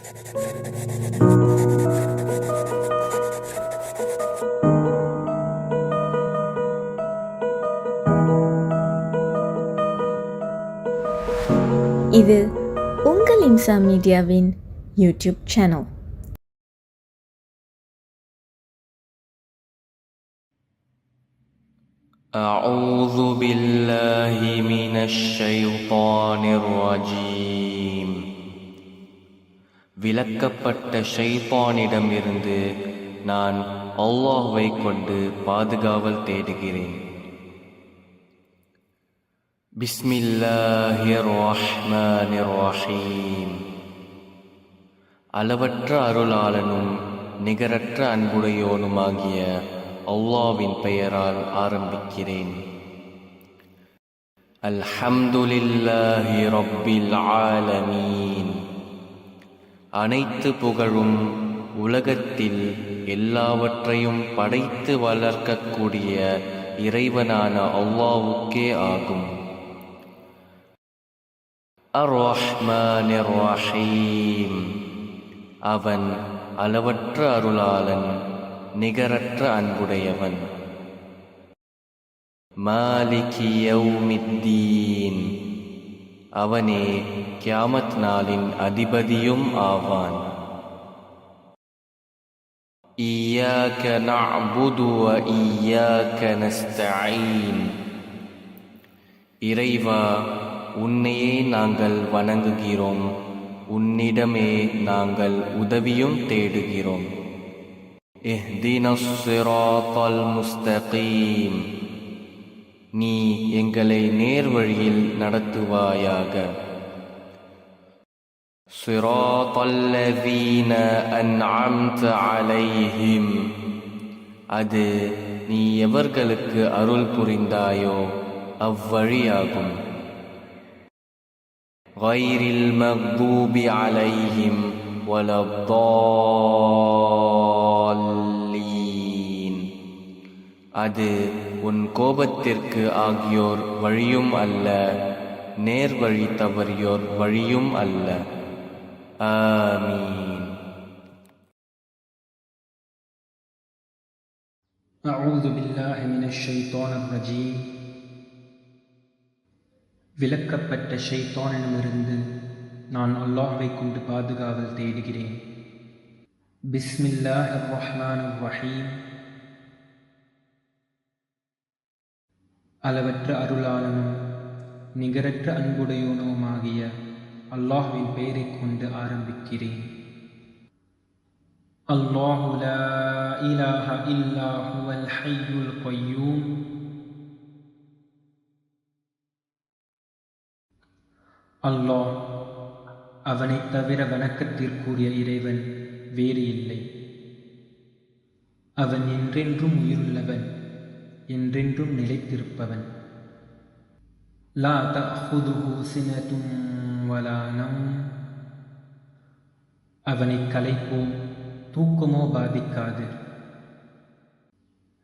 இது உங்கள் இம்சா மீடியாவின் YouTube channel. أعوذ بالله من الشيطان الرجيم. விலக்கப்பட்ட ஷைத்தானிடமிருந்து நான் அல்லாஹ்வை கொண்டு பாதுகாவல் தேடுகிறேன். பிஸ்மில்லாஹிர் ரஹ்மானிர் ரஹீம். அளவற்ற அருளாளனும் நிகரற்ற அன்புடையோனுமாகிய அல்லாஹ்வின் பெயரால் ஆரம்பிக்கிறேன். அல்ஹம்துலில்லாஹி ரப்பில் ஆலமீன். அனைத்து புகழும் உலகத்தில் எல்லாவற்றையும் படைத்து வளர்க்கக்கூடிய இறைவனான அல்லாஹ்வுக்கே ஆகும். அர்-ரஹ்மானிர் ரஹீம். அவன் அளவற்ற அருளாளன், நிகரற்ற அன்புடையவன். மாலிகி யௌமித்தீன். அவனே கியாமத் நாளின் அதிபதியும் ஆவான். இய்யாக நஅ்புது வ இய்யாக நஸ்தஈன். இறைவா, உன்னையே நாங்கள் வணங்குகிறோம், உன்னிடமே நாங்கள் உதவியும் தேடுகிறோம். இஹ்தினஸ் ஸிராத்தல் முஸ்தகீம். நீ எங்களை நேர்வழியில் நடத்துவாயாக. ஸிராத்தல்லதீன அன்அம்த அலைஹிம். அது நீ எவர்களுக்கு அருள் புரிந்தாயோ அவ்வழியாகும். கைரில் மக்தூபி அலைஹிம் வலத்தால்லீன். அது உன் கோபத்திற்கு ஆகியோர் வழியும் அல்ல, நேர்வழி தவறியோர் வழியும் அல்ல. ஆமீன். அஊது பில்லாஹி மினஷ் ஷைத்தானிர் ரஜீம். விலக்கப்பட்ட ஷைத்தானிடமிருந்து நான் அல்லாஹ்வை கொண்டு பாதுகாவல் தேடுகிறேன். பிஸ்மில்லாஹிர் ரஹ்மானிர் ரஹீம். அளவற்ற அருளாளனும் நிகரற்ற அன்புடையோனுமாகிய அல்லாஹ்வின் பெயரைக் கொண்டு ஆரம்பிக்கிறேன். அல்லாஹு லா இலாஹ இல்லா ஹுவல் ஹய்யுல் கய்யூம். அல்லாஹ், அவனைத் தவிர வணக்கத்திற்குரிய இறைவன் வேறு இல்லை. அவன் என்றென்றும் உயிருள்ளவன், என்றென்றும் நிலைத்திருப்பவன். லா தஅஹுதுஹு சினதும் வலா நௌம். அவனைக் களைப்போ தூக்கமோ பாதிக்காது.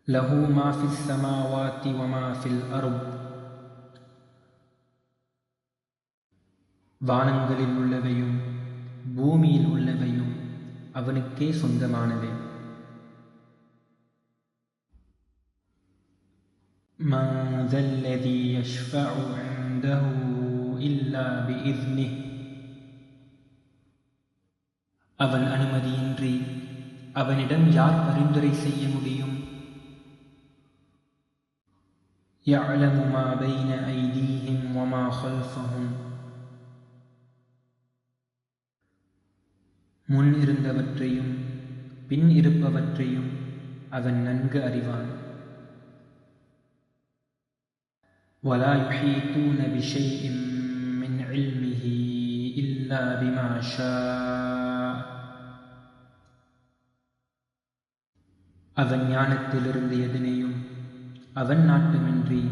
லஹு மா ஃபிஸ் ஸமாவாதி வ மா ஃபில் அர்த். வானங்களில் உள்ளவையும் பூமியில் உள்ளவையும் அவனுக்கே சொந்தமானவை. மன் தல்லதீ யஷ்ஃபஉ இன்தஹு இல்லா பிஇذ்னிஹ். அவன் அனுமதியின்றி அவனிடம் யார் பரிந்துரை செய்ய முடியும்? யஅலமு மா பைன ஐதீஹிம் வ மா கல்ஃபஹும். முன் இருந்தவற்றையும் பின் இருப்பவற்றையும் அவன் நன்கு அறிவான். وَلَا يُحِيطُونَ بِشَيْءٍ مِّنْ عِلْمِهِ إِلَّا بِمَا شَاءَ. அவன் ஞானத்திலிருந்து எதனையும் அவன் நாட்டமின்றி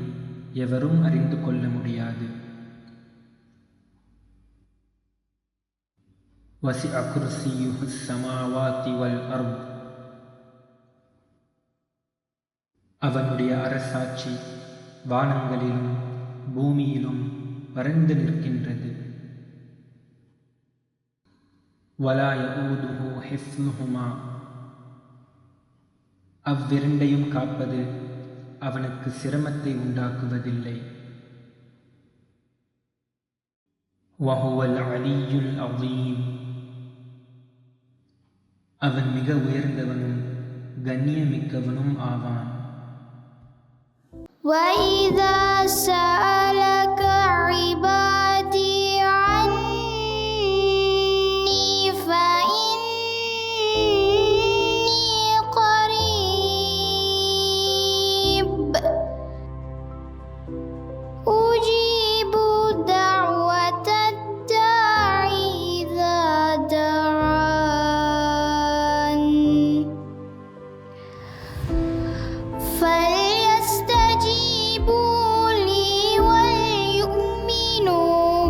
எவரும் அறிந்து கொள்ள முடியாது. وَسِعَ كُرْسِيُّهُ السَّمَاوَاتِ وَالْأَرْضَ. அவனுடைய அரசாட்சி வானங்களிலும் பூமியிலும் பரந்து நிற்கின்றது. வலா யஊதுஹு ஹிஃப்லுஹுமா, அவ்விரண்டையும் காப்பது அவனுக்கு சிரமத்தை உண்டாக்குவதில்லை. வஹுவல் அலியுல் அஸீம், அவன் மிக உயர்ந்தவனும் கண்ணியமிக்கவனும் ஆவான். وَإِذَا سَأَلَكَ عِبَادِي عَنِّي فَإِنِّي قَرِيبٌ أُجِيبُ دَعْوَةَ الدَّاعِ إِذَا دَعَانِ فَلْيَسْتَجِيبُوا لِي وَلْيُؤْمِنُوا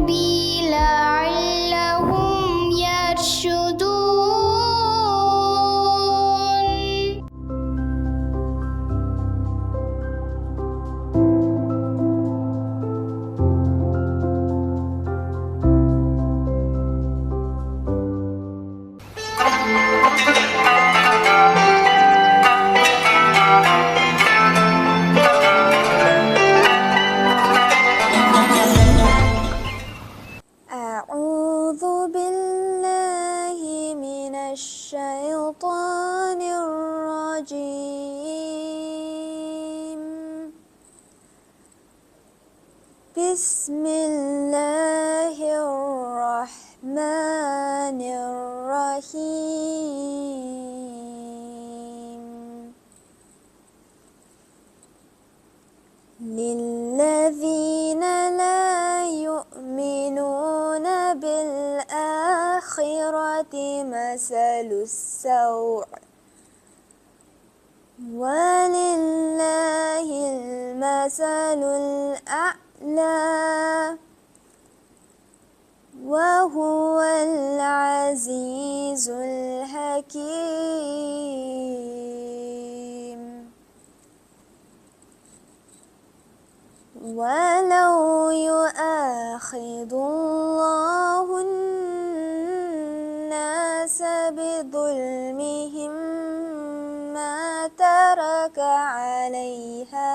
بِي لَعَلَّهُمْ يَرْشُدُونَ. أعوذ بالله من الشيطان الرجيم. بسم الله الرحمن الرحيم. للذين لا يؤمنون بالآخرة مثل السوء ولله المثل الأعلى وهو العزيز الحكيم. ولو يؤاخذ الله الناس بظلمهم ما ترك عليها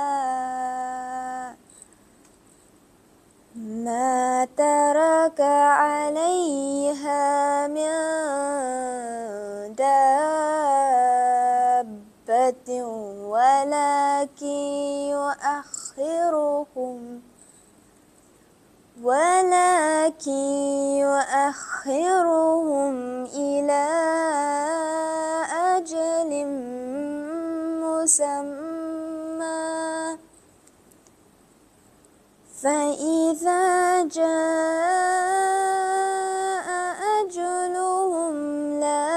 من دابة ولكن يؤخرهم إلى أجل مسمى، فإذا جاء أجلهم لا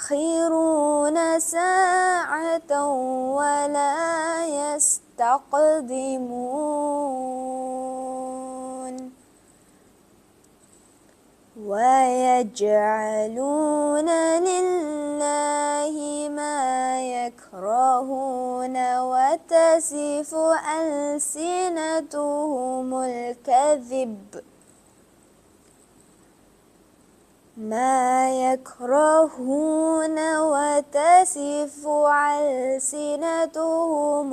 يستأخرون ساعة ولا يستقدمون. ويجعلون لله ما يكرهون وتصف ألسنتهم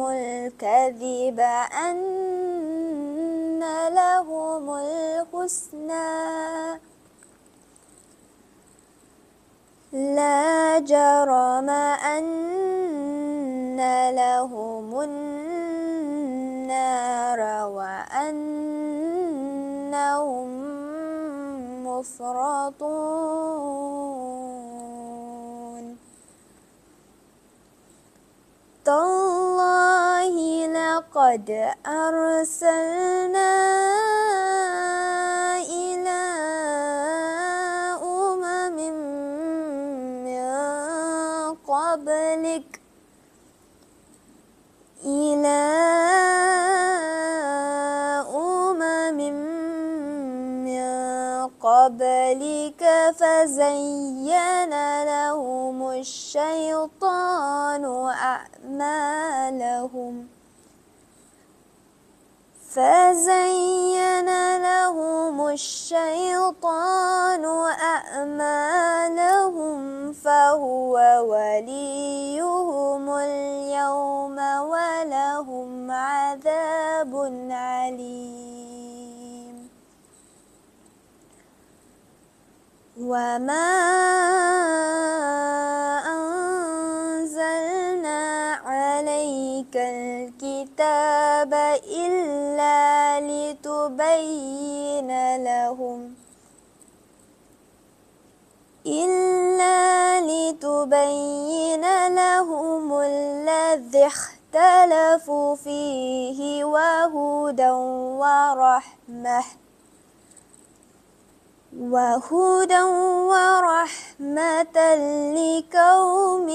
الكذب أن لهم الحسنى لا جرم أن لهم النار وأنهم مفرطون. تالله لقد أرسلنا إلى أمم من قبلك فزين لهم الشيطان أعمالهم فزين لهم الشيطان أعمالهم فهو وليهم اليوم ولهم عذاب عليم وما أنزلنا عليك الكتاب إلا لتبين لهم الذي اختلفوا فيه وهدى ورحمة لقوم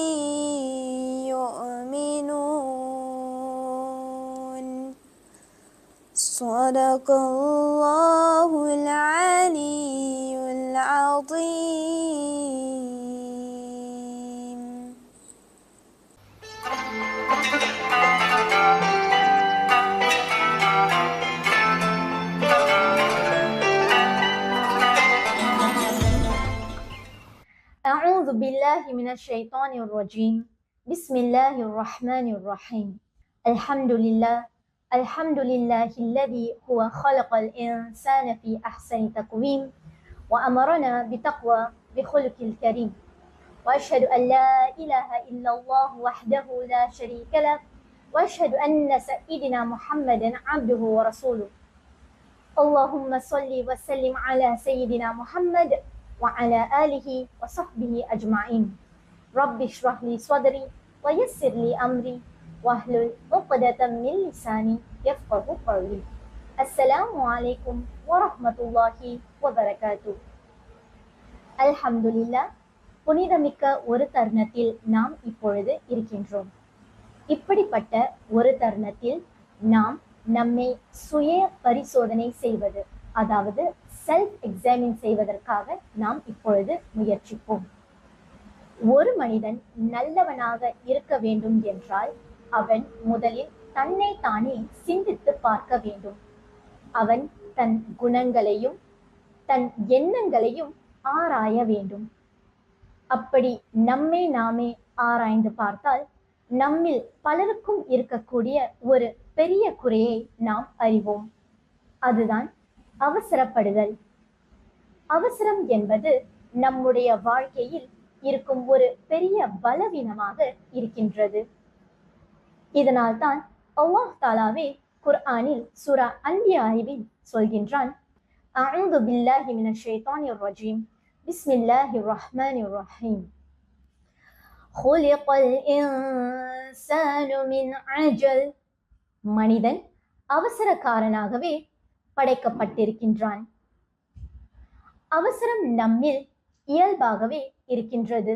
يؤمنون صدق الله العلي العظيم. أعوذ بالله من الشيطان الرجيم. بسم الله الرحمن الرحيم. الحمد لله الذي هو خلق الإنسان في أحسن تقويم وأمرنا بتقوى بخلق الكريم وأشهد أن لا إله إلا الله وحده لا شريك له وأشهد أن سيدنا محمدا عبده ورسوله. اللهم صل وسلم على سيدنا محمد وعلى آله وصحبه أجمعين. رب اشرح لي صدري ويسر لي أمري واحلل عقدة من لساني يفقهوا قولي. السلام عليكم ورحمة الله وبركاته. அல்ஹம்துலில்லாஹ், புனிதமிக்க ஒரு தருணத்தில் நாம் இப்பொழுது இருக்கின்றோம். இப்படிப்பட்ட ஒரு தருணத்தில் நாம் நம்மை சுய பரிசோதனை செய்வது, அதாவது செல்ஃப் எக்ஸாமின் செய்வதற்காக நாம் இப்பொழுது முயற்சிப்போம். ஒரு மனிதன் நல்லவனாக இருக்க வேண்டும் என்றால் அவன் முதலில் தன்னை தானே சிந்தித்து பார்க்க வேண்டும். அவன் தன் குணங்களையும் தன் எண்ணங்களையும் ஆராய வேண்டும். அப்படி நம்மை நாமே ஆராய்ந்து பார்த்தால் நம்மில் பலருக்கும் இருக்கக்கூடிய ஒரு பெரிய குறையை நாம் அறிவோம். அதுதான் அவசரப்படுதல். அவசரம் என்பது நம்முடைய வாழ்க்கையில் இருக்கும் ஒரு பெரிய பலவீனமாக இருக்கின்றது. இதனால் தான் அல்லாஹ் தாலாவே குர்ஆனில் சூரா அன்பியாவில் சொல்கின்றான், அஊது பில்லாஹி மினஷ் ஷைத்தானிர் ரஜீம், பிஸ்மில்லாஹிர் ரஹ்மானிர் ரஹீம். குலிகல் இன்சானு மின் அஜல். மனிதன் அவசரக்காரனாகவே படைக்கப்பட்டிருக்கின்றான். அவசரம் நம்மில் இயல்பாகவே இருக்கின்றது.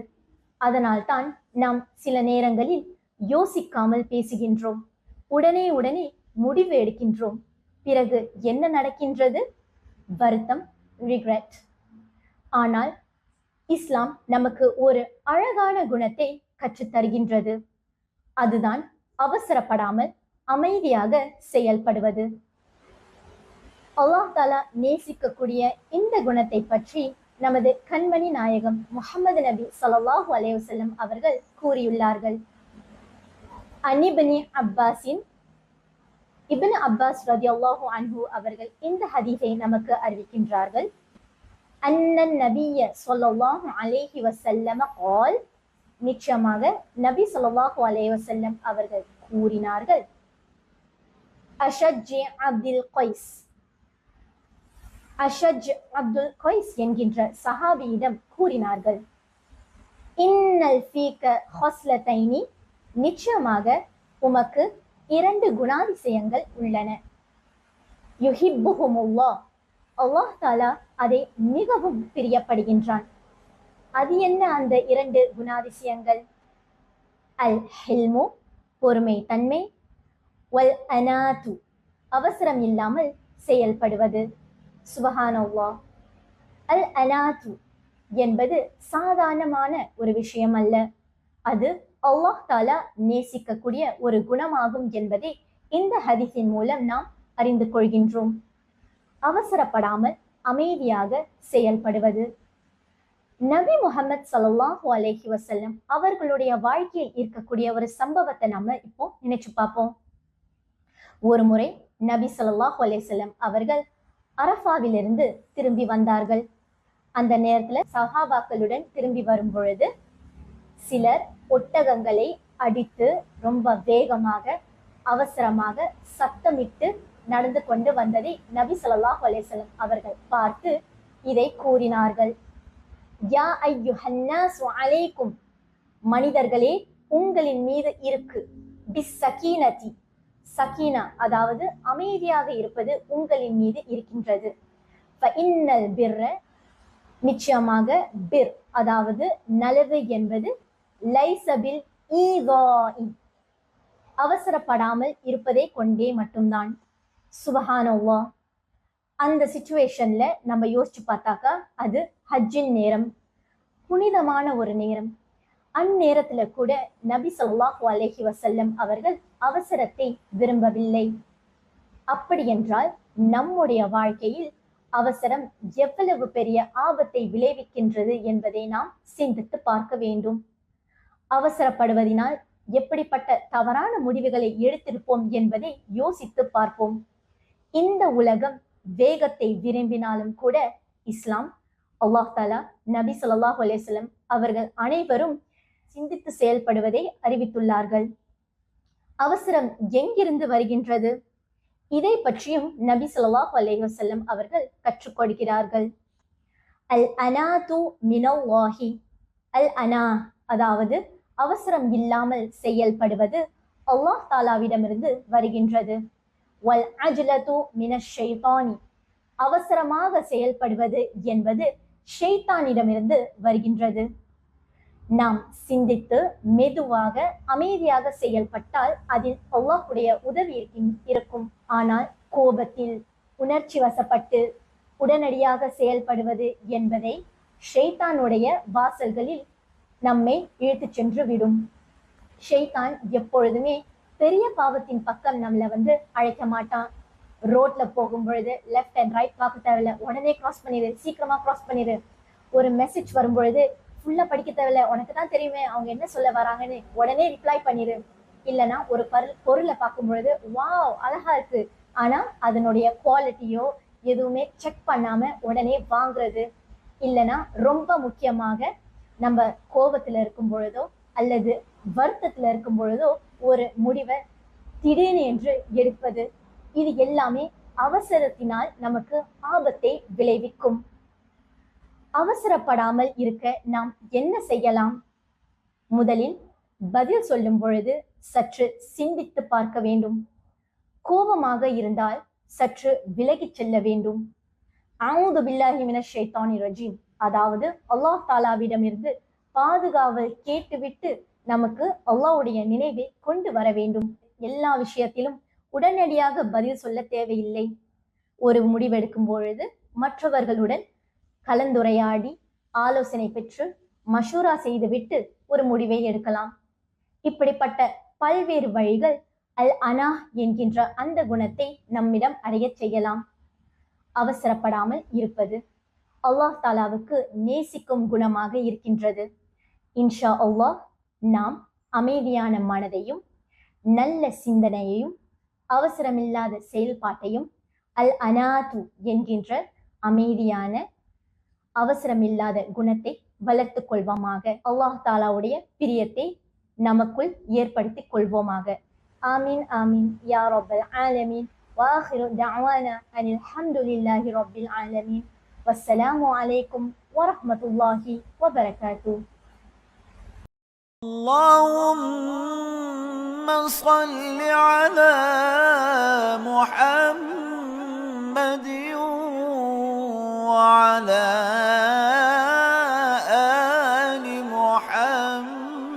அதனால் தான் நாம் சில நேரங்களில் யோசிக்காமல் பேசுகின்றோம், உடனே முடிவு எடுக்கின்றோம். பிறகு என்ன நடக்கின்றது? வருத்தம், ரிக்ரெட். ஆனால் இஸ்லாம் நமக்கு ஒரு அழகான குணத்தை கற்றுத் தருகின்றது. அதுதான் அவசரப்படாமல் அமைதியாக செயல்படுவது. அல்லாஹ் தாலா நேசிக்கக்கூடிய இந்த குணத்தை பற்றி நமது கண்மணி நாயகம் முஹம்மது நபி ஸல்லல்லாஹு அலைஹி வஸல்லம் அவர்கள் கூறியுள்ளார்கள். இப்னு அப்பாஸ் ரலியல்லாஹு அன்ஹு அவர்கள் இந்த ஹதீஸை நமக்கு அறிவிக்கின்றார்கள். அன்னன் நபிய ஸல்லல்லாஹு அலைஹி வஸல்லம் قال, நிச்சயமாக நபி ஸல்லல்லாஹு அலைஹி வஸல்லம் அவர்கள் கூறினார்கள், அஷஜ் அப்துல் கைஸ் என்கின்ற சஹாபியிடம் கூறினார்கள், இன்னல் ஃபீக ஹஸ்லத்தைனி, நிச்சயமாக உமக்கு 2 குணாதிசயங்கள் உள்ளன. யுஹிப்புஹுமுல்லாஹ், அல்லாஹ் தாலா அதை மிகவும் பிரியப்படுகின்றான். அது என்ன அந்த 2 குணாதிசயங்கள்? அல் ஹில்மு, பொறுமை தன்மை, வல் அனாது, அவசரம் இல்லாமல் செயல்படுவது. சுபஹானல்லாஹ். அல் அனாது என்பது சாதாரணமான ஒரு விஷயம் அல்ல. அது அல்லாஹ் தாலா நேசிக்கக்கூடிய ஒரு குணமாகும் என்பதை இந்த ஹதீஸின் மூலம் நாம் அறிந்து கொள்கின்றோம். அவசரப்படாமல் அமைதியாக செயல்படுவது. நபி முஹம்மது ஸல்லல்லாஹு அலைஹி வஸல்லம் அவர்களுடைய வாழ்க்கையில் இருக்கக்கூடிய ஒரு சம்பவத்தை நம்ம இப்போ நினைச்சு பார்ப்போம். ஒரு முறை நபி ஸல்லல்லாஹு அலைஹி வஸல்லம் அவர்கள் அரஃபாவிலிருந்து திரும்பி வந்தார்கள். அந்த நேரத்துல சஹாபாக்களுடன் திரும்பி வரும் பொழுது சிலர் ஒட்டகங்களை அடித்து ரொம்ப வேகமாக அவசரமாக சத்தமிட்டு நடந்து கொண்டு வந்ததை நபி ஸல்லல்லாஹு அலைஹி வஸல்லம் அவர்கள் பார்த்து இதை கூறினார்கள். யா அய்யுஹன்னாஸ் அலைக்கும், மனிதர்களே உங்களின் மீது இருக்கு, பிஸ்ஸகீனதி, சகீனா அதாவது அமைதியாக இருப்பது உங்களின் மீது இருக்கின்றது. ஃபஇன்னல் பிர்ர, நிச்சயமாக பிர் அதாவது நலவு என்பது லைசபில் ஈகாஇ, அவசரப்படாமல் இருப்பதை கொண்டே மட்டும்தான். சுபஹானல்லாஹ். அந்த சிச்சுவேஷன்ல நம்ம யோசிச்சு பார்த்தாக்கா அது ஹஜ்ஜின் நேரம், புனிதமான ஒரு நேரம். அந்நேரத்துல கூட நபி ஸல்லல்லாஹு அலைஹி வஸல்லம் அவர்கள் அவசரத்தை விரும்பவில்லை. அப்படி என்றால் நம்முடைய வாழ்க்கையில் அவசரம் எவ்வளவு பெரிய ஆபத்தை விளைவிக்கின்றது என்பதை நாம் சிந்தித்து பார்க்க வேண்டும். அவசரப்படுவதனால் எப்படிப்பட்ட தவறான முடிவுகளை எடுத்திருப்போம் என்பதை யோசித்து பார்ப்போம். இந்த உலகம் வேகத்தை விரும்பினாலும் கூட இஸ்லாம், அல்லாஹ் தாலா, நபி ஸல்லல்லாஹு அலைஹி வஸல்லம் அவர்கள் அனைவரும் சிந்தித்து செயல்படுவதை அறிவித்துள்ளார்கள். அவசரம் எங்கிருந்து வருகின்றது? இதை பற்றியும் நபி ஸல்லல்லாஹு அலைஹி வஸல்லம் அவர்கள் கற்றுக் கொடுக்கிறார்கள். அல் அனாது மினல்லாஹி, அல் அனா அதாவது அவசரம் இல்லாமல் செயல்படுவது அல்லாஹ் தாலாவிடமிருந்து வருகின்றது. வல் அஜ்லது மினஷ் ஷைத்தானி, அவசரமாக செயல்படுவது என்பது ஷைத்தானிடமிருந்து வருகின்றது. நாம் சிந்தித்து மெதுவாக அமைதியாக செயல்பட்டால் அதில் அல்லாஹ்வுடைய உதவி இருக்கும். ஆனால் கோபத்தில் உணர்ச்சி வசப்பட்டு உடனடியாக செயல்படுவது என்பதை ஷைத்தானுடைய வாசல்களில் நம்மை இழுத்து சென்று விடும். ஷைத்தான் எப்பொழுதுமே பெரிய பாவத்தின் பக்கம் நம்மளை அழைக்க மாட்டான். ரோட்ல போகும் பொழுது லெஃப்ட் அண்ட் ரைட் பார்க்க தேவையில்ல, உடனே கிராஸ் பண்ணிடு, சீக்கிரமா கிராஸ் பண்ணிடு. ஒரு மெசேஜ் வரும் பொழுது ஃபுல்லா படிக்க தேவையில்ல, உனக்கு தான் தெரியுமே அவங்க என்ன சொல்ல வராங்கன்னு உடனே ரிப்ளை பண்ணிடு. இல்லைன்னா ஒரு பொருளை பார்க்கும் பொழுது வாவ் அழகா இருக்கு, ஆனா அதனுடைய குவாலிட்டியோ எதுவுமே செக் பண்ணாம உடனே வாங்குறது. இல்லைன்னா ரொம்ப முக்கியமாக நம்ம கோபத்துல இருக்கும் பொழுதோ அல்லது வருத்தத்துல இருக்கும் பொழுதோ ஒரு முடிவை திடீர்னு என்று எடுப்பது, இது எல்லாமே அவசரத்தினால் நமக்கு ஆபத்தை விளைவிக்கும். அவசரப்படாமல் இருக்க நாம் என்ன செய்யலாம்? முதலில் பதில் சொல்லும் பொழுது சற்று சிந்தித்து பார்க்க வேண்டும். கோபமாக இருந்தால் சற்று விலகிச் செல்ல வேண்டும். அஊது பில்லாஹி மினஷ் ஷைத்தானிர் ரஜீம், அதாவது அல்லாஹ் தாலாவிடமிருந்து பாதுகாவல் கேட்டுவிட்டு நமக்கு அல்லாஹ்வுடைய நினைவை கொண்டு வர வேண்டும். எல்லா விஷயத்திலும் உடனடியாக பதில் சொல்ல தேவையில்லை. ஒரு முடிவெடுக்கும் பொழுது மற்றவர்களுடன் கலந்துரையாடி ஆலோசனை பெற்று மஷூரா செய்துவிட்டு ஒரு முடிவை எடுக்கலாம். இப்படிப்பட்ட பல்வேறு வழிகள் அல் அனா என்கின்ற அந்த குணத்தை நம்மிடம் அடைய செய்யலாம். அவசரப்படாமல் இருப்பது அல்லாஹ் தாலாவுக்கு நேசிக்கும் குணமாக இருக்கின்றது. இன்ஷா அல்லாஹ் நாம் அமைதியான மனதையும் நல்ல சிந்தனையையும் அவசரமில்லாத செயல்பாட்டையும் அல் அனாது என்கின்ற அமைதியான அவசரமில்லாத குணத்தை வளர்த்து கொள்வோமாக. அல்லாஹ் தாலாவுடைய பிரியத்தை நமக்குள் ஏற்படுத்திக் கொள்வோமாக. ஆமீன் ஆமீன் யா ரப்பல் ஆலமீன். وآخر دعوانا أن الحمد لله رب العالمين والسلام عليكم ورحمة الله وبركاته. اللهم صل على محمد وعلى آل محمد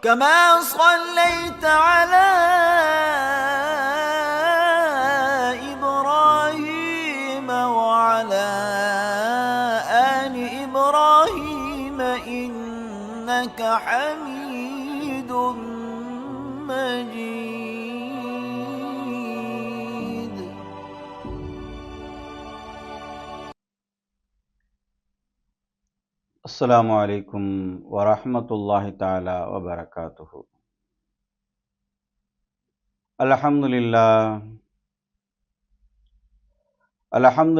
كما صليت على إبراهيم وعلى آل إبراهيم إنك حميد مجيد. السلام عليكم ورحمة الله تعالى وبركاته. الحمد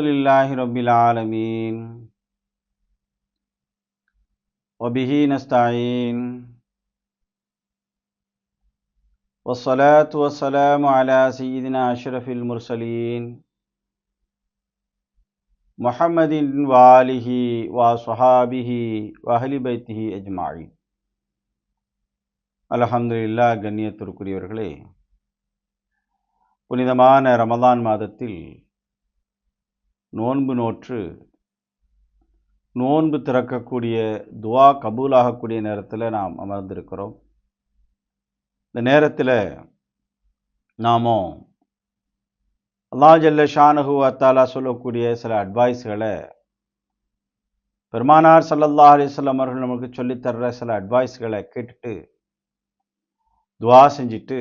لله رب العالمين وبه نستعين والصلاة والسلام على سيدنا أشرف المرسلين محمد وآله وصحابه وأهل بيته أجمعين. அல்ஹம்துலில்லாஹ். கண்ணியத்திற்குரியவர்களே, புனிதமான ரமலான் மாதத்தில் நோன்பு நோற்று நோன்பு திறக்கக்கூடிய துவா கபூலாகக்கூடிய நேரத்தில் நாம் அமர்ந்திருக்கிறோம். இந்த நேரத்தில் நாமோ அல்லாஹ் ஜல்ல ஷானஹு வ தஆலா சொல்லக்கூடிய சில அட்வைஸ்களை, பெருமானார் ஸல்லல்லாஹு அலைஹி வஸல்லம் அவர்கள் நமக்கு சொல்லித்தர்ற சில அட்வைஸ்களை கேட்டுட்டு துவா செஞ்சுட்டு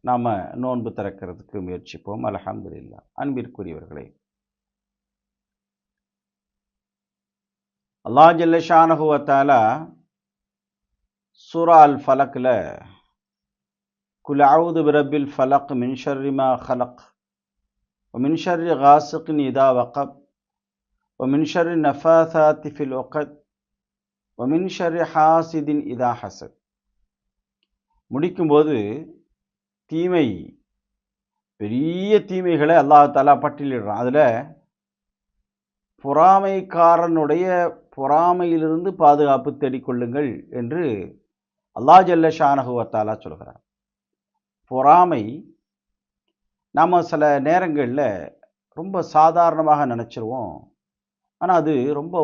நாம் நோன்பு திறக்கிறதுக்கு முயற்சிப்போம். அல்ஹம்துலில்லாஹ். அன்பிற்குரியவர்களே, அல்லாஹ் ஜல்ல ஷானஹு வ தஆலா சூரா அல் ஃபலக்ல குல் அஊது பிரப்பில் ஃபலக் மின் ஷர்ரி மா ஹலக் ومن شر غاسق إذا وقب ومن شر النفاثات في العقد ومن شر حاسد إذا حسد முடிக்கும்போது பெரிய தீமைகளை அல்லாஹ் தஆலா பட்டியலிடுறான். அதில் பொறாமைக்காரனுடைய பொறாமையிலிருந்து பாதுகாப்பு தேடிக்கொள்ளுங்கள் என்று அல்லாஹ் ஜல்ல ஷானஹு வ தஆலா சொல்கிறார். பொறாமை நாம் சில நேரங்களில் ரொம்ப சாதாரணமாக நினச்சிருவோம். ஆனால் அது ரொம்ப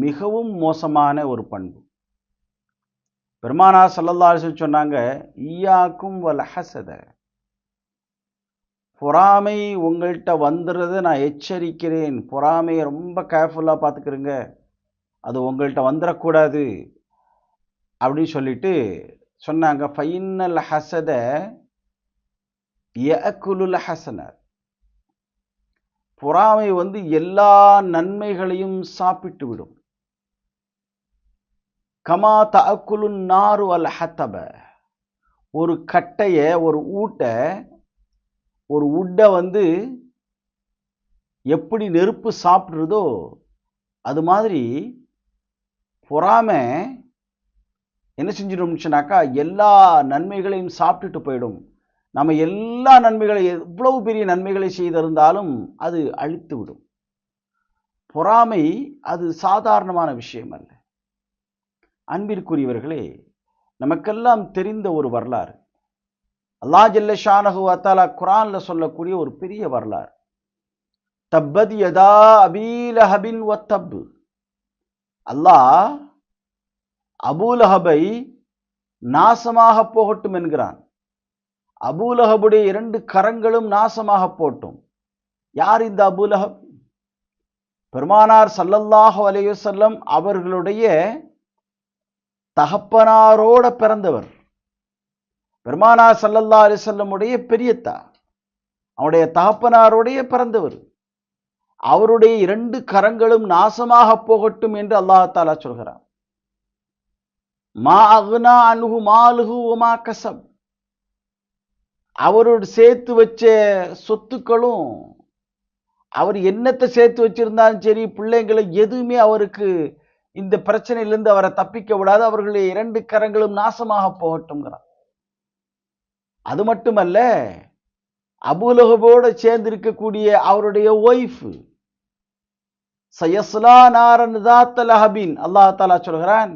மிகவும் மோசமான ஒரு பண்பு. பெருமானார் ஸல்லல்லாஹு அலைஹி வஸல்லம் சொன்னாங்க, ஈயாக்கும் வல் ஹஸத, பொறாமை உங்கள்கிட்ட வந்துடுறத நான் எச்சரிக்கிறேன். பொறாமையை ரொம்ப கேர்ஃபுல்லாக பார்த்துக்கிறேங்க, அது உங்கள்கிட்ட வந்துடக்கூடாது அப்படின்னு சொல்லிட்டு சொன்னாங்க. ஃபைனல் ஹஸத யஅகுலுல் ஹஸனாத், பொறாமை எல்லா நன்மைகளையும் சாப்பிட்டு விடும். கமா தஅகுலுன் நாரு அல் ஹதப, ஒரு கட்டையை ஒரு உட்டை எப்படி நெருப்பு சாப்பிட்றதோ அது மாதிரி பொறாமை என்ன செஞ்சிடும்னுச்சுனாக்கா எல்லா நன்மைகளையும் சாப்பிட்டுட்டு போயிடும். நம்ம எல்லா நன்மைகளை, எவ்வளவு பெரிய நன்மைகளை செய்திருந்தாலும் அது அழித்து விடும். பொறாமை அது சாதாரணமான விஷயம் அல்ல. அன்பிற்குரியவர்களே, நமக்கெல்லாம் தெரிந்த ஒரு வரலாறு, அல்லாஹ் ஜல்ல ஷானஹு வ தஆலா குர்ஆன்ல சொல்லக்கூடிய ஒரு பெரிய வரலாறு. தப்பத் யதா அபீ லஹபின் வ தப், அல்லாஹ் அபூலஹபை நாசமாக போகட்டும் என்கிறான். அபூலஹபுடைய 2 கரங்களும் நாசமாக போட்டும். யார் இந்த அபூலஹப்? பெருமானார் ஸல்லல்லாஹு அலைஹி வஸல்லம் அவர்களுடைய தகப்பனாரோட பிறந்தவர். பெருமானார் ஸல்லல்லாஹு அலைஹி வஸல்லமுடைய பெரியத்தா, அவருடைய தகப்பனாரோடைய பிறந்தவர். அவருடைய 2 கரங்களும் நாசமாக போகட்டும் என்று அல்லாஹ் தஆலா சொல்கிறார். மா அக்னா அன்ஹு மாலுஹு வ மா கஸப், அவரோடு சேர்த்து வச்ச சொத்துக்களும், அவர் என்னத்தை சேர்த்து வச்சிருந்தாலும் சரி, பிள்ளைங்களை எதுவுமே அவருக்கு இந்த பிரச்சனையிலிருந்து அவரை தப்பிக்க விடாது. அவர்களுடைய 2 கரங்களும் நாசமாக போகட்டும்ங்கிறார். அது மட்டுமல்ல, அபூலஹபோடு சேர்ந்து இருக்கக்கூடிய அவருடைய ஒய்ஃப் சயஸ்லா நாரன் ذات லஹபின், அல்லாஹ் தஆலா சொல்கிறான்,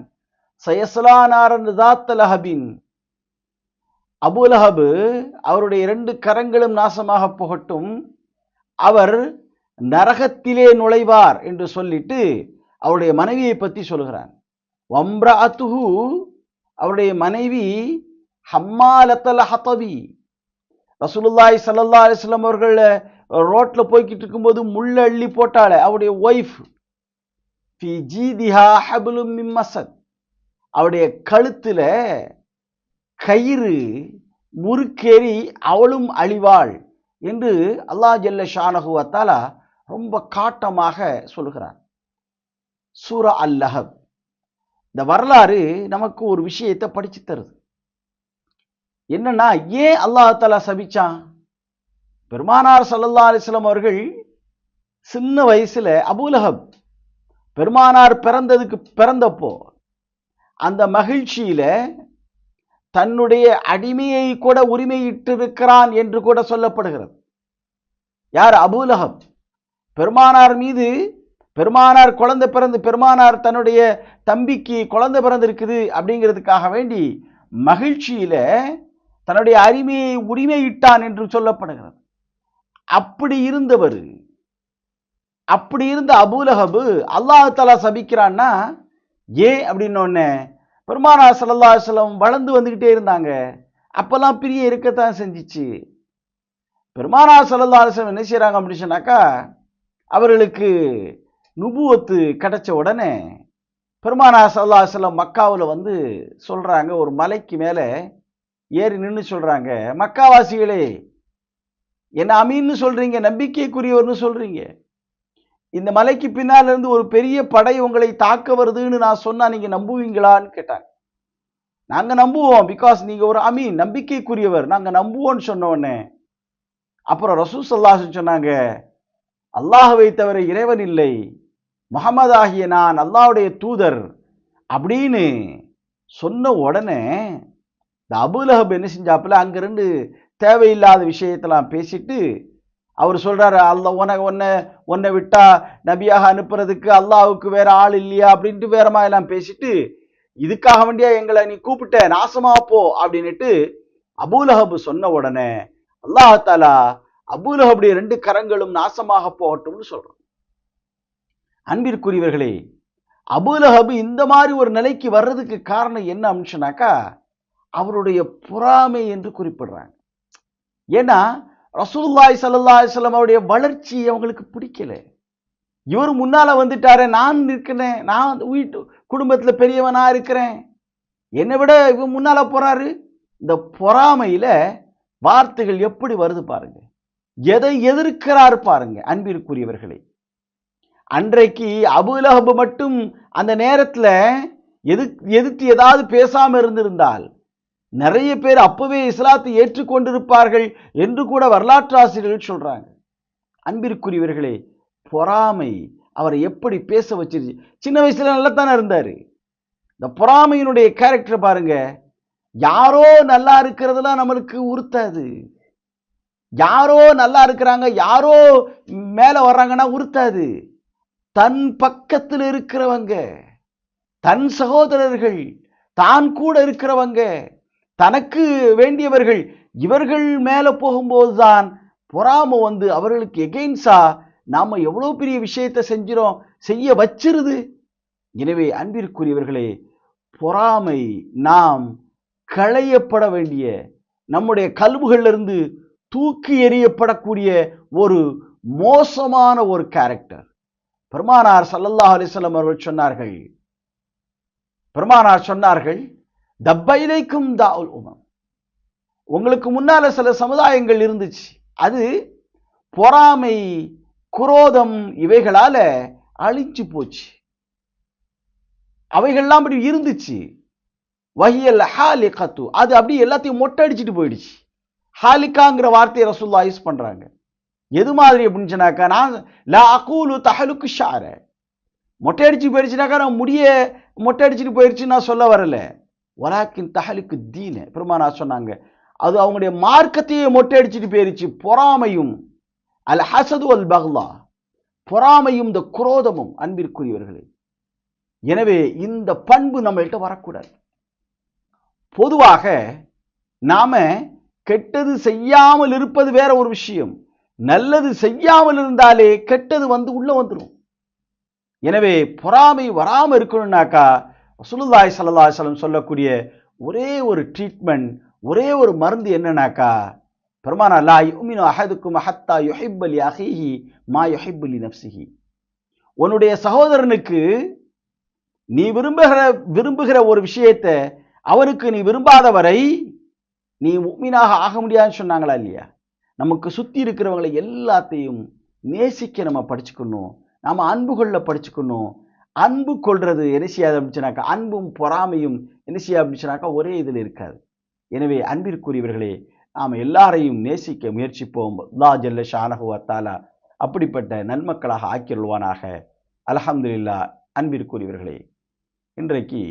சயஸ்லா நாரன் ذات லஹபின், அபூலஹப் அவருடைய 2 கரங்களும் நாசமாக போகட்டும், அவர் நரகத்திலே நுழைவார் என்று சொல்லிட்டு அவருடைய மனைவியை பற்றி சொல்கிறான். வம்ரஅத்துஹு, அவருடைய மனைவி ஹம்மாலத்தல் ஹதபி, ரசூலுல்லாஹி ஸல்லல்லாஹு அலைஹி வஸல்லம் அவர்கள் ரோட்ல போய்கிட்டு இருக்கும்போது முள்ள அள்ளி போட்டாளே அவருடைய ஒய்ஃப். ஃபி ஜீதிஹா ஹப்லும் மின் மஸத், அவருடைய கழுத்துல கயிறு முறுக்கேறி அவளும் அழிவாள் என்று அல்லாஹ் ஜல்ல ஷானஹு வ தஆலா ரொம்ப காட்டமாக சொல்கிறார். சூரா அல்-லஹப். இந்த வரலாறு நமக்கு ஒரு விஷயத்தை படிச்சு தருது. என்னன்னா, ஏன் அல்லாஹ் தஆலா சபிச்சான்? பெருமானார் ஸல்லல்லாஹு அலைஹி வஸல்லம் அவர்கள் சின்ன வயசுல அபூலஹப் பெருமானார் பிறந்தப்போ அந்த மகிழ்ச்சியில தன்னுடைய அடிமையை கூட உரிமையிட்டிருக்கிறான் என்று கூட சொல்லப்படுகிறது. யார்? அபூலஹப். பெருமானார் மீது பெருமானார் குழந்தை பிறந்து பெருமானார் தன்னுடைய தம்பிக்கு குழந்தை பிறந்திருக்குது அப்படிங்கிறதுக்காக வேண்டி மகிழ்ச்சியில தன்னுடைய அடிமையை உரிமையிட்டான் என்று சொல்லப்படுகிறது. அப்படி இருந்த அபூலஹப் அல்லாஹ் தஆலா சபிக்கிறான்னா ஏன் அப்படின்னோடனே, பெருமானார் ஸல்லல்லாஹு அலைஹி வஸல்லம் வளர்ந்து வந்துகிட்டே இருந்தாங்க. அப்பெல்லாம் பிரிய இருக்கத்தான் செஞ்சிச்சு. பெருமானார் ஸல்லல்லாஹு அலைஹி வஸல்லம் என்ன செய்றாங்க அப்படின்னு சொன்னாக்கா, அவர்களுக்கு நுபுவத்து கிடைச்ச உடனே பெருமானார் ஸல்லல்லாஹு அலைஹி வஸல்லம் மக்காவில் வந்து சொல்றாங்க, ஒரு மலைக்கு மேலே ஏறி நின்று சொல்றாங்க, மக்காவாசிகளே, என்ன அமீன்னு சொல்றீங்க, நம்பிக்கைக்குரியவர்னு சொல்றீங்க, இந்த மலைக்கு பின்னால் இருந்து ஒரு பெரிய படை உங்களை தாக்க வருதுன்னு நான் சொன்னா நீங்க நம்புவீங்களான்னு கேட்டாங்க. நாங்க நம்புவோம், பிகாஸ் நீங்க ஒரு அமீன், நம்பிக்கைக்குரியவர், நாங்க நம்புவோம்னு சொன்ன உடனே அப்புறம் ரசூல் ஸல்லல்லாஹு அலைஹி வஸல்லம் சொன்னாங்க, அல்லாஹ்வை தவிர இறைவன் இல்லை, முஹம்மது ஆகிய நான் அல்லாஹ்வுடைய தூதர் அப்படின்னு சொன்ன உடனே இந்த அபூலஹப் என்ன செஞ்சாப்புல, அங்கிருந்து தேவையில்லாத விஷயத்தெல்லாம் பேசிட்டு அவர் சொல்றாரு, அல்லாஹ் உன்னை விட்டா நபியாக அனுப்புறதுக்கு அல்லாஹ்வுக்கு வேற ஆள் இல்லையா அப்படின்ட்டு வேற மாதிரிலாம் பேசிட்டு, இதுக்காக வேண்டியா எங்களை நீ கூப்பிட்ட, நாசமா போ அப்படின்னுட்டு அபூலஹப் சொன்ன உடனே அல்லாஹ் தஆலா அபூலஹபுடைய 2 கரங்களும் நாசமாக போகட்டும்னு சொல்றான். அன்பிற்குரியவர்களே, அபூலஹப் இந்த மாதிரி ஒரு நிலைக்கு வர்றதுக்கு காரணம் என்ன அப்படின்னு சொன்னாக்கா, அவருடைய பொறாமை என்று குறிப்பிடுறாங்க. ஏன்னா ரசூலுல்லாஹி ஸல்லல்லாஹு அலைஹி வஸல்லம் அவருடைய வளர்ச்சி அவங்களுக்கு பிடிக்கல. இவர் முன்னால வந்துட்டாரே, நான் இருக்கிறேன், நான் வீட்டு குடும்பத்துல பெரியவனா இருக்கிறேன், என்னை விட இவன் முன்னால போறாரு. இந்த பொறாமையில வார்த்தைகள் எப்படி வருது பாருங்க, எதை எதிர்க்கிறார் பாருங்க. அன்பிற்குரியவர்களே, அன்றைக்கு அபூலஹப் மட்டும் அந்த நேரத்துல எதிர்த்து ஏதாவது பேசாம இருந்திருந்தால் நிறைய பேர் அப்பவே இஸ்லாத்தை ஏற்றுக்கொண்டிருப்பார்கள் என்று கூட வரலாற்று ஆசிரியர்கள் சொல்றாங்க. அன்பிற்குரியவர்களே, பொறாமை அவரை எப்படி பேச வச்சிருச்சு. சின்ன வயசுல நல்லா தானே இருந்தாரு. இந்த பொறாமையினுடைய கேரக்டர் பாருங்க, யாரோ நல்லா இருக்கிறதுலாம் நம்மளுக்கு உறுத்தாது. யாரோ நல்லா இருக்கிறாங்க, யாரோ மேல வர்றாங்கன்னா உறுத்தாது. தன் பக்கத்தில் இருக்கிறவங்க, தன் சகோதரர்கள், தான் கூட இருக்கிறவங்க, தனக்கு வேண்டியவர்கள், இவர்கள் மேல போகும்போதுதான் பொறாமை வந்து அவர்களுக்கு எகெயின்ஸ்டா நாம எவ்வளவு பெரிய விஷயத்தை செய்ய வச்சிருது. எனவே அன்பிற்குரியவர்களே, பொறாமை நாம் களையப்பட வேண்டிய, நம்முடைய கல்புகளிலிருந்து தூக்கி எறியப்படக்கூடிய ஒரு மோசமான ஒரு கேரக்டர். பெருமானார் ஸல்லல்லாஹு அலைஹி வஸல்லம் அவர்கள் சொன்னார்கள், தப்பைலைக்கும் தாஉல் உமம், உங்களுக்கு முன்னால சில சமுதாயங்கள் இருந்துச்சு, அது பொறாமை, குரோதம் இவைகளால அழிஞ்சு போச்சு. அவைகள்லாம் அப்படி இருந்துச்சு. வஹியல் ஹாலிகத்து, அது அப்படி எல்லாத்தையும் மொட்டை அடிச்சுட்டு போயிடுச்சு. ஹாலிகாங்கிற வார்த்தையை ரசூலுல்லாஹ் யூஸ் பண்றாங்க. எது மாதிரி அப்படின்னு சொன்னாக்கா, நான் லா அகூலு தஹலுக்கு ஷார, மொட்டை அடிச்சு போயிடுச்சுனாக்கா நான் முடிய மொட்டை அடிச்சுட்டு போயிடுச்சுன்னு நான் சொல்ல வரல. வலாக்கின் தஹலுக்கு தீன, பெருமானார் சொன்னாங்க, அது அவங்களுடைய மார்க்கத்தையே மொட்டை அடிச்சுட்டு போயிருச்சு. பொறாமையும் அல் ஹசது அல் பக்லா, பொறாமையும் இந்த குரோதமும். அன்பிற்குரியவர்களே, எனவே இந்த பண்பு நம்மள்கிட்ட வரக்கூடாது. பொதுவாக நாம கெட்டது செய்யாமல் இருப்பது வேற ஒரு விஷயம், நல்லது செய்யாமல் இருந்தாலே கெட்டது வந்து உள்ள வந்துடும். எனவே பொறாமை வராம இருக்கணும்னாக்கா ரசூலுல்லாஹி ஸல்லல்லாஹு அலைஹி வஸல்லம் சொல்லக்கூடிய ஒரே ஒரு ட்ரீட்மெண்ட், ஒரே ஒரு மருந்து என்னன்னாக்கா, பெருமானார் லா யுமினு அஹதுக்கும் ஹத்தா யுஹிப்ப லி அஹீஹி மா யுஹிப்பு லி நஃப்ஸிஹி, உன்னுடைய சகோதரனுக்கு நீ விரும்புகிற ஒரு விஷயத்தை அவனுக்கு நீ விரும்பாத வரை நீ முஃமினாக ஆக முடியாதுன்னு சொன்னாங்களா இல்லையா? நமக்கு சுற்றி இருக்கிறவங்களை எல்லாத்தையும் நேசிக்க நம்ம படிச்சுக்கணும். நாம் அன்பு கொள்ள படிச்சுக்கணும். அன்பு கொள்வது என்ன செய்யாது அப்படின்னு சொன்னாக்கா, அன்பும் பொறாமையும் என்ன செய்யாது அப்படின்னு சொன்னாக்கா ஒரே இதில் இருக்காது. எனவே அன்பிற்குரியவர்களே, நாம் எல்லாரையும் நேசிக்க முயற்சிப்போம். அல்லாஹ் ஜல்ல ஷானஹு வ தஆலா அப்படிப்பட்ட நன்மக்களாக ஆக்கிருள்வானாக. அல்ஹம்துலில்லாஹ். அன்பிற்குரியவர்களே, இன்றைக்கு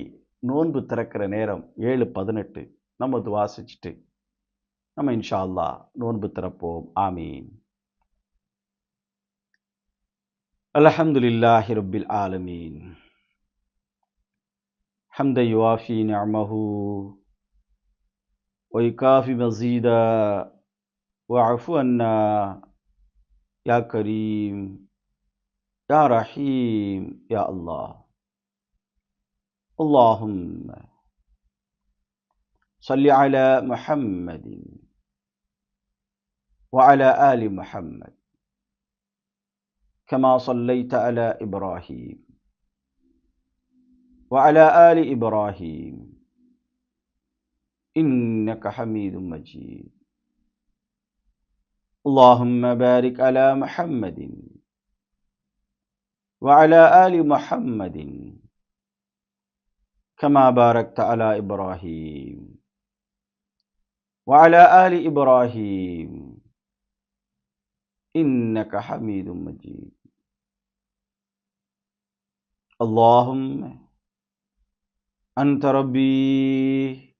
நோன்பு திறக்கிற நேரம் 7:18. நம்ம துஆ செஞ்சுட்டு நம்ம இன்ஷா அல்லாஹ் நோன்பு திறப்போம். ஆமீன். அல்ஹம்துலில்லாஹி ரப்பில் ஆலமீன். ஹம்த யுவாஃபி நிஅமஹு வ யுகாஃபி மஸீதா வஅஃபு அன்னா யா கரீம் யா ரஹீம் யா அல்லாஹ். اللهم صل على محمد وعلى آل محمد كما صليت على إبراهيم وعلى آل إبراهيم إنك حميد مجيد. اللهم بارك على محمد وعلى آل محمد كما باركت على إبراهيم وعلى آل إبراهيم إنك حميد مجيد. اللهم أنت ربي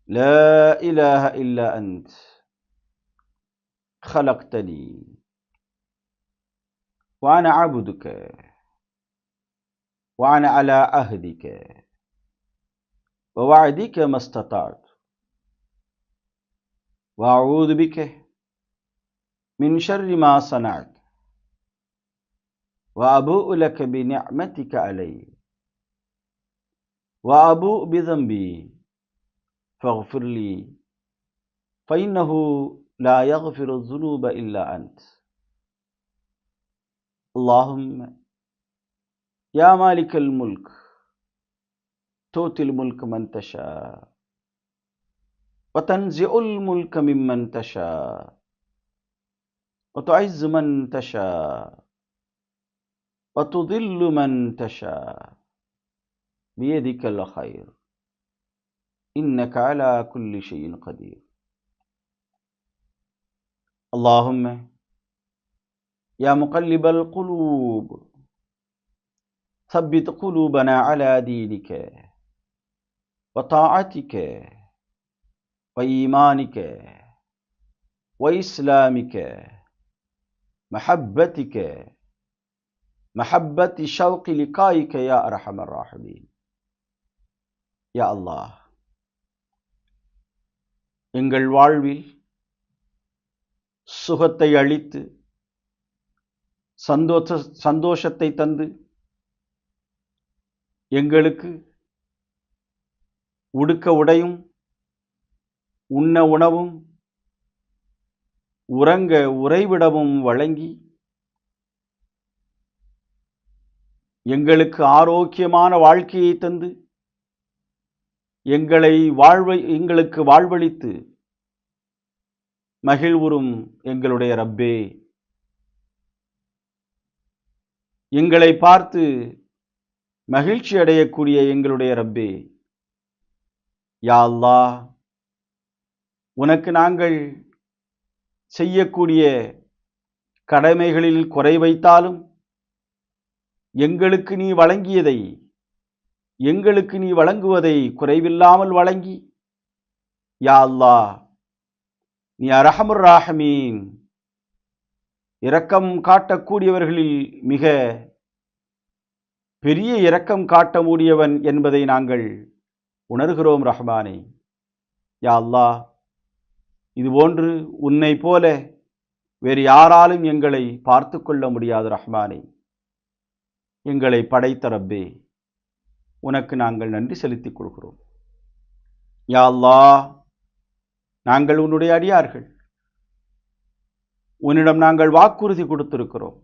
لا إله إلا أنت خلقتني وأنا عبدك وأنا على عهدك ووعدك ما استطعت وأعوذ بك من شر ما صنعت وأبوء لك بنعمتك علي وأبوء بذنبي فاغفر لي فإنه لا يغفر الذنوب إلا أنت. اللهم يا مالك الملك تؤتي الملك من تشاء وتنزع الملك ممن تشاء وتعز من تشاء وتضل من تشاء بيدك الخير إنك على كل شيء قدير. اللهم يا مقلب القلوب ثبت قلوبنا على دينك وطاعتك وإيمانك وإسلامك محبتك محبة شوق لقائك يا أرحم الراحمين. يا الله, எங்கள் வாழ்வில் சுகத்தை அளித்து சந்தோஷத்தை தந்து எங்களுக்கு உடுக்க உடையும் உண்ண உணவும் உறங்க உறைவிடமும் வழங்கி எங்களுக்கு ஆரோக்கியமான வாழ்க்கையை தந்து எங்களுக்கு வாழ்வளித்து மகிழ்வுறும் எங்களுடைய ரப்பே, எங்களை பார்த்து மகிழ்ச்சி அடையக்கூடிய எங்களுடைய ரப்பே, யா அல்லாஹ், உனக்கு நாங்கள் செய்யக்கூடிய கடமைகளில் குறை வைத்தாலும் எங்களுக்கு நீ வழங்கியதை எங்களுக்கு நீ வழங்குவதை குறைவில்லாமல் வழங்கி, யா அல்லாஹ், நீ அரஹமுர் ராஹமீன், இரக்கம் காட்டக்கூடியவர்களில் மிக பெரிய இரக்கம் காட்ட முடியவன் என்பதை நாங்கள் உணர்கிறோம் ரஹ்மானே. யா அல்லாஹ், இதுபோன்று உன்னை போல வேறு யாராலும் எங்களை பார்த்து கொள்ள முடியாது ரஹ்மானே. எங்களை படைத்த ரப்பே, உனக்கு நாங்கள் நன்றி செலுத்திக் கொள்கிறோம். யா அல்லாஹ், நாங்கள் உன்னுடைய அடியார்கள். உன்னிடம் நாங்கள் வாக்குறுதி கொடுத்திருக்கிறோம்.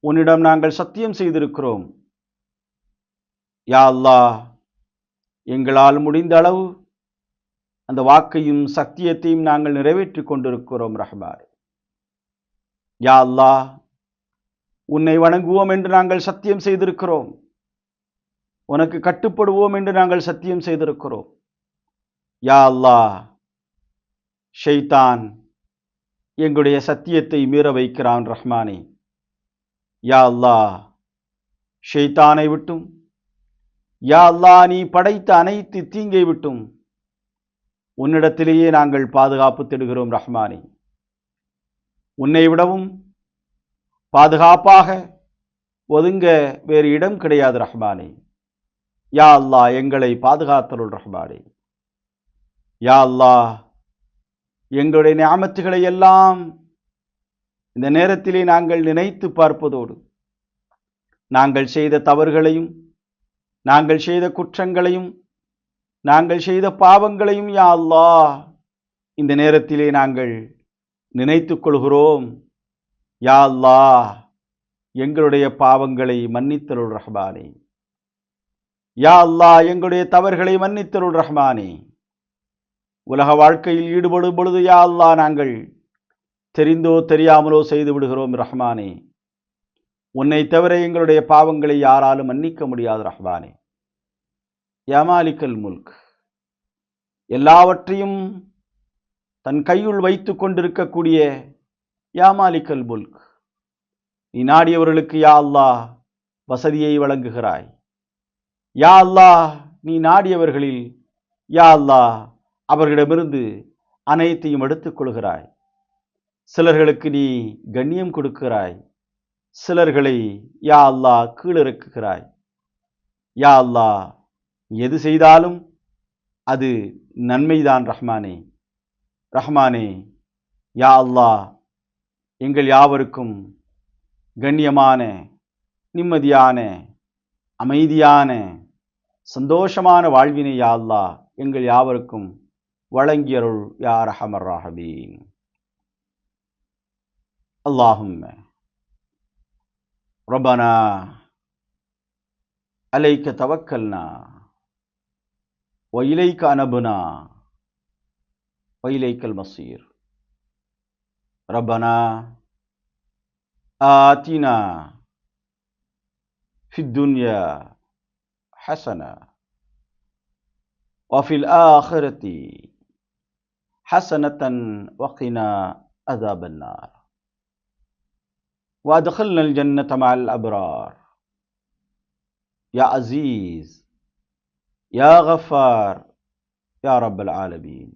உன்னிடம் நாங்கள் சத்தியம் செய்திருக்கிறோம். யா அல்லாஹ், எங்களால் முடிந்த அளவு அந்த வாக்கையும் சத்தியத்தையும் நாங்கள் நிறைவேற்றி கொண்டிருக்கிறோம் ரஹ்மானே. யா அல்லாஹ், உன்னை வணங்குவோம் என்று நாங்கள் சத்தியம் செய்திருக்கிறோம், உனக்கு கட்டுப்படுவோம் என்று நாங்கள் சத்தியம் செய்திருக்கிறோம். யா அல்லாஹ், ஷைத்தான் எங்களுடைய சத்தியத்தை மீற வைக்கிறான் ரஹ்மானே. யா அல்லாஹ், ஷைத்தானை விட்டும், யா அல்லாஹ், நீ படைத்த அனைத்து தீங்கை விட்டும் உன்னிடத்திலேயே நாங்கள் பாதுகாப்பு தேடுகிறோம் ரஹ்மானே. உன்னை விடவும் பாதுகாப்பாக ஒதுங்க வேறு இடம் கிடையாது ரஹ்மானே. யா அல்லாஹ், எங்களை பாதுகாத்தருள் ரஹ்மானே. யா அல்லாஹ், எங்களுடைய நியாமத்துகளை எல்லாம் இந்த நேரத்திலே நாங்கள் நினைத்து பார்ப்பதோடு நாங்கள் செய்த தவறுகளையும் நாங்கள் செய்த குற்றங்களையும் நாங்கள் செய்த பாவங்களையும் யா அல்லாஹ் இந்த நேரத்திலே நாங்கள் நினைத்து கொள்கிறோம். யா அல்லாஹ், எங்களுடைய பாவங்களை மன்னித்தருள் ரஹ்மானே. யா அல்லாஹ், எங்களுடைய தவறுகளை மன்னித்தருள் ரஹ்மானே. உலக வாழ்க்கையில் ஈடுபடும் பொழுது யா அல்லாஹ் நாங்கள் தெரிந்தோ தெரியாமலோ செய்து விடுகிறோம் ரஹ்மானே. உன்னை தவிர எங்களுடைய பாவங்களை யாராலும் மன்னிக்க முடியாது ரஹ்மானே. யா மாலிக்கல் முல்க், எல்லாவற்றையும் தன் கையுள் வைத்து கொண்டிருக்கக்கூடிய யா மாலிக்கல் முல்க், நீ நாடியவர்களுக்கு யா அல்லாஹ் வசதியை வழங்குகிறாய். யா அல்லாஹ், நீ நாடியவர்களில் யா அல்லாஹ் அவர்களிடமிருந்து அனைத்தையும் எடுத்துக் கொள்கிறாய். சிலர்களுக்கு நீ கண்ணியம் கொடுக்கிறாய், சிலர்களை யா அல்லாஹ் கீழிறக்குகிறாய். யா அல்லாஹ், எது செய்தாலும் அது நன்மைதான் ரஹ்மானே. ரஹ்மானே, யா அல்லாஹ், எங்கள் யாவருக்கும் கண்ணியமான, நிம்மதியான, அமைதியான, சந்தோஷமான வாழ்வினை யா அல்லாஹ் எங்கள் யாவருக்கும் வழங்கியருள் யா அர்ஹமர் ராஹிமீன். அல்லாஹும்ம ரப்பனா அலைக்க தவக்கல்னா وإليك أنبنا وإليك المصير. ربنا آتنا في الدنيا حسنة وفي الآخرة حسنة وقنا عذاب النار وأدخلنا الجنة مع الأبرار. يا عزيز يا غفار يا رب العالمين.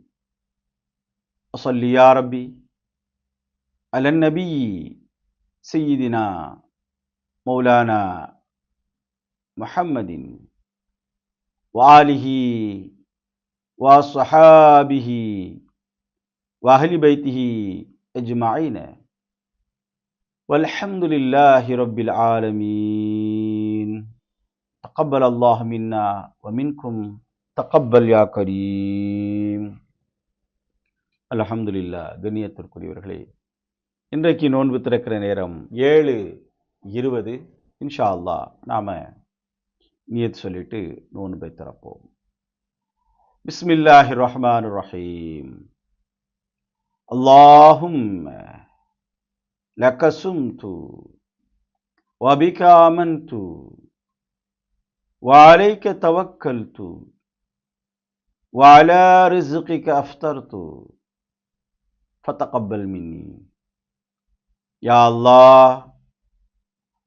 أصل يا ربي على النبي سيدنا مولانا محمد وآله وصحابه وأهل بيته أجمعين والحمد لله رب العالمين. تقبل الله منا ومنكم تقبل يا كريم. அல்ஹம்துலில்லாஹ். கண்ணியத்திற்குரியவர்களே, இன்றைக்கு நோன்பு திறக்கிற நேரம் 7:20. இன்ஷா அல்லாஹ் நாம நியத் சொல்லிட்டு நோன்பை திறப்போம். பிஸ்மில்லாஹிர் ரஹ்மானிர் ரஹீம். அல்லாஹும்ம லக சும்து வபிக ஆமன்து وعليك توكلت وعلى رزقك أفطرت فتقبل مني. யா அல்லாஹ்,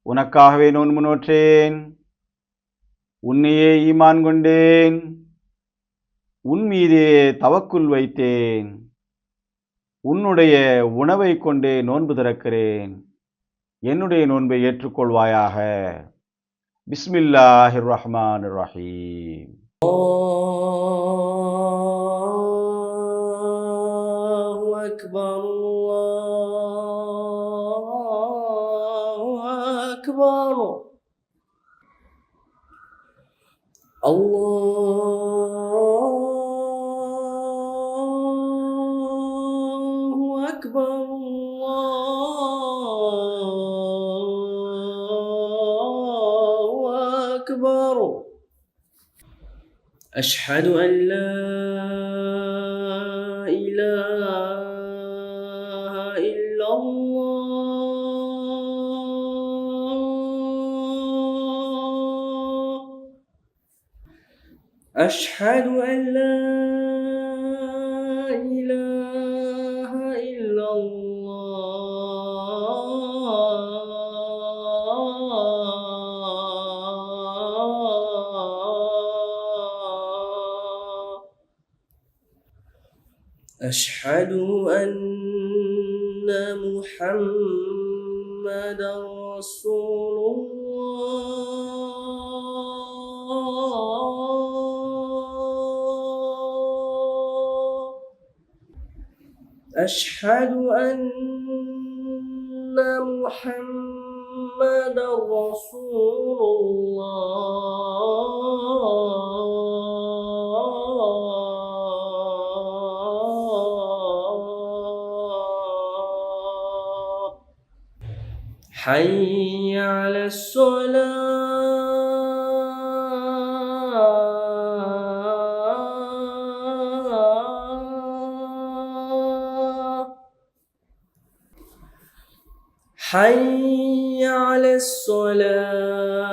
உனக்காகவே நோன்பு நோற்றேன், உன்னையே ஈமான் கொண்டேன், உன் மீதே தவக்குல் வைத்தேன், உன்னுடைய உணவை கொண்டே நோன்பு திறக்கிறேன், என்னுடைய நோன்பை ஏற்றுக்கொள்வாயாக. பிஸ்மில்லாஹிர் ரஹ்மானிர் ரஹீம். அல்லாஹு அக்பர் அல்லாஹு அக்பர் அல்லாஹு அக்பர் أشهد أن لا إله إلا الله أشهد أن لا إله إلا الله أشهد أن محمدا رسول الله أشهد أن محمدا رسول الله حي على الصلاة حي على الصلاة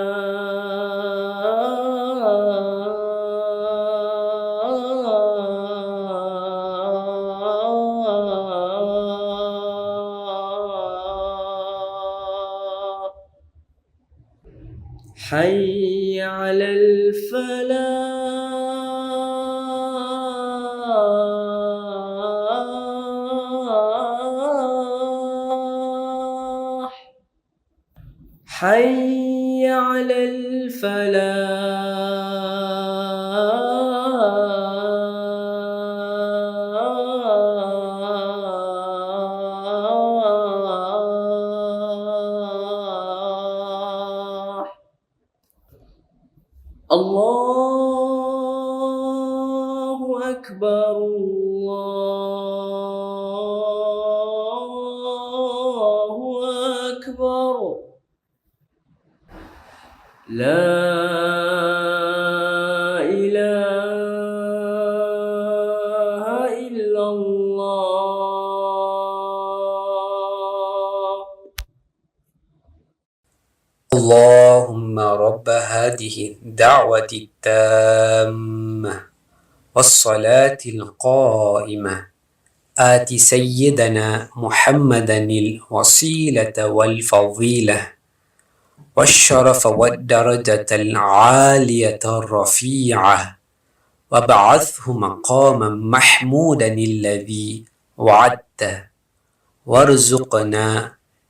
حي على الفلاح حي على الفلاح الله أكبر الله أكبر لا إله إلا الله اللهم رب هذه الدعوة التامة والصلاة القائمة آت سيدنا محمدا الوسيلة والفضيلة والشرف والدرجة العالية الرفيعة وابعثه مقاما محمودا الذي وعدته وارزقنا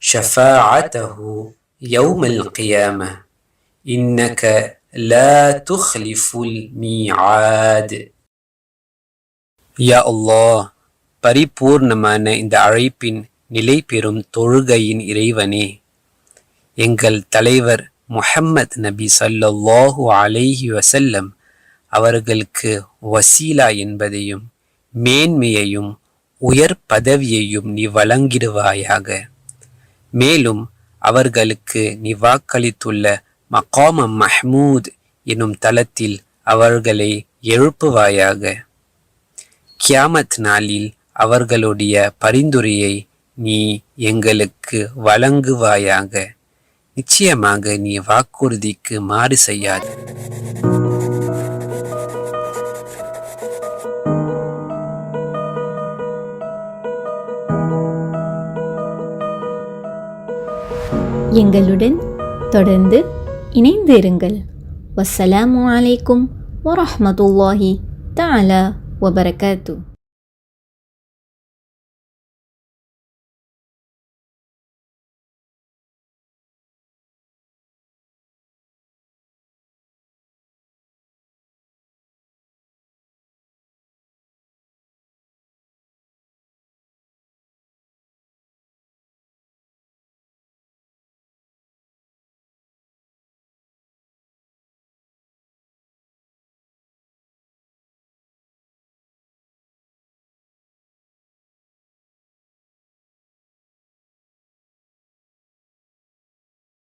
شفاعته يوم القيامة إنك لا تخلف الميعاد. யா அல்லாஹ், பரிபூர்ணமான இந்த அழைப்பின் நிலை பெறும் தொழுகையின் இறைவனே, எங்கள் தலைவர் முஹம்மத் நபி ஸல்லல்லாஹு அலைஹி வஸல்லம் அவர்களுக்கு வசீலா என்பதையும் மேன்மையையும் உயர் பதவியையும் நீ வழங்கிடுவாயாக. மேலும் அவர்களுக்கு நீ வாக்களித்துள்ள மகாம மஹ்மூத் எனும் தலத்தில் அவர்களை எழுப்புவாயாக. கியாமத் நாளில் அவர்களுடைய பரிந்துரையை நீ எங்களுக்கு வழங்குவாயாக. நிச்சயமாக நீ வாக்குறுதிக்கு மாறு செய்யாது. எங்களுடன் தொடர்ந்து இணைந்து இருங்கள். வஸ்ஸலாமு அலைக்கும் வரஹ்மத்துல்லாஹி தஆலா வபரகாத்துஹு.